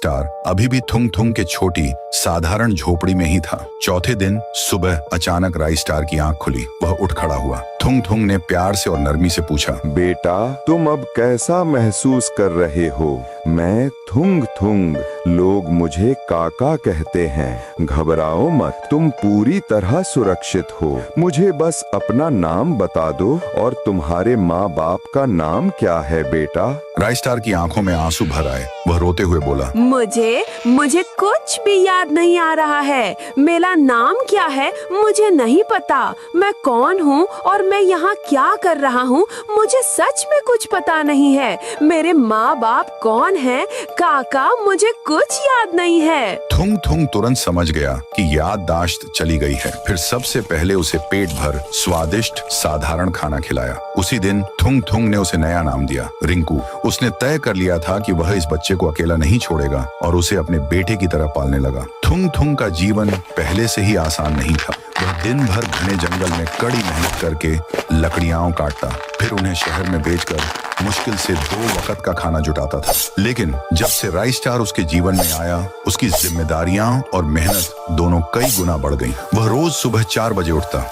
Star अभी भी थुंग थुंग के छोटी साधारण झोपड़ी में ही था। चौथे दिन सुबह अचानक राई स्टार की आंख खुली। वह उठ खड़ा हुआ। थुंग थुंग ने प्यार से और नरमी से पूछा, बेटा तुम अब कैसा महसूस कर रहे हो? मैं थुंग थुंग, लोग मुझे काका कहते हैं। घबराओ मत, तुम पूरी तरह सुरक्षित हो। मुझे बस अपना नाम बता दो। और तुम्हारे माँ बाप का नाम क्या है बेटा? राई स्टार की आंखों में आंसू भर आए। वह रोते हुए बोला, मुझे कुछ भी याद नहीं आ रहा है। मेरा नाम क्या है मुझे नहीं पता। मैं कौन हूँ और मैं यहाँ क्या कर रहा हूँ मुझे सच में कुछ पता नहीं है। मेरे माँ बाप कौन हैं? काका मुझे कुछ याद नहीं है। थुंग थुंग तुरंत समझ गया कि याददाश्त चली गई है। फिर सबसे पहले उसे पेट भर स्वादिष्ट साधारण खाना खिलाया। उसी दिन थुंग थुंग ने उसे नया नाम दिया, रिंकू। उसने तय कर लिया था कि वह इस बच्चे को अकेला नहीं छोड़ेगा और उसे अपने बेटे की तरह पालने लगा। थुंग थुंग का जीवन पहले से ही आसान नहीं था। वह दिन भर घने जंगल में कड़ी मेहनत करके लकड़ियां काटता, फिर उन्हें शहर में बेचकर मुश्किल से 2 वक्त का खाना जुटाता था। लेकिन जब से राई स्टार उसके जीवन में आया, उसकी जिम्मेदारियां और मेहनत दोनों कई गुना बढ़ गईं। वह रोज सुबह 4 बजे उठता।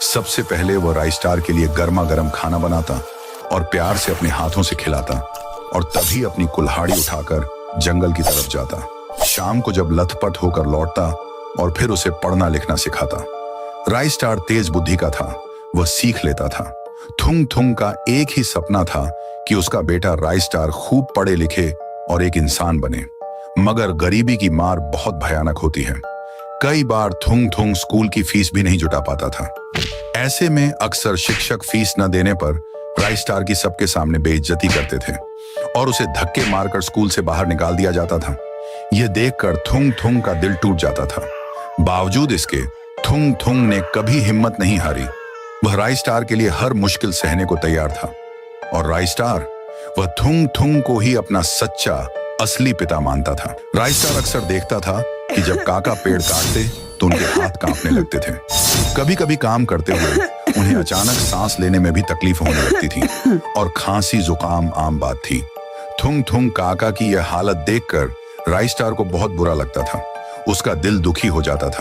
सबसे पहले वह राई स्टार के लिए गर्मा गर्म खाना बनाता और प्यार से अपने हाथों से खिलाता, और तभी अपनी कुल्हाड़ी उठाकर जंगल की तरफ जाता। शाम को जब लथपथ होकर लौटता और फिर उसे पढ़ना लिखना सिखाता। राई स्टार तेज बुद्धि का था, वह सीख लेता था। थुंग थुंग का एक ही सपना था कि उसका बेटा राई स्टार खूब पढ़े लिखे और एक इंसान बने। मगर गरीबी की मार बहुत भयानक होती है। कई बार थुंग थुंग स्कूल की फीस भी नहीं जुटा पाता था। ऐसे में अक्सर शिक्षक फीस न देने पर राई स्टार की सबके सामने बेइज्जती करते थे और उसे धक्के मारकर स्कूल से बाहर निकाल दिया जाता था। यह देखकर थुंग थुंग का दिल टूट जाता था। बावजूद इसके थुंग थुंग ने कभी हिम्मत नहीं हारी। वह राई स्टार के लिए हर मुश्किल सहने को तैयार था। और राई स्टार वह थुंग थुंग को ही अपना सच्चा असली पिता मानता था। राई स्टार अक्सर देखता था कि जब काका पेड़ काटते तो उनके हाथ कांपने लगते थे। कभी कभी काम करते हुए उन्हें अचानक सांस लेने में भी तकलीफ होने लगती थी और खांसी जुकाम आम बात थी। थुंग थुंग काका की यह हालत देखकर राई स्टार को बहुत बुरा लगता था। उसका दिल दुखी हो जाता था।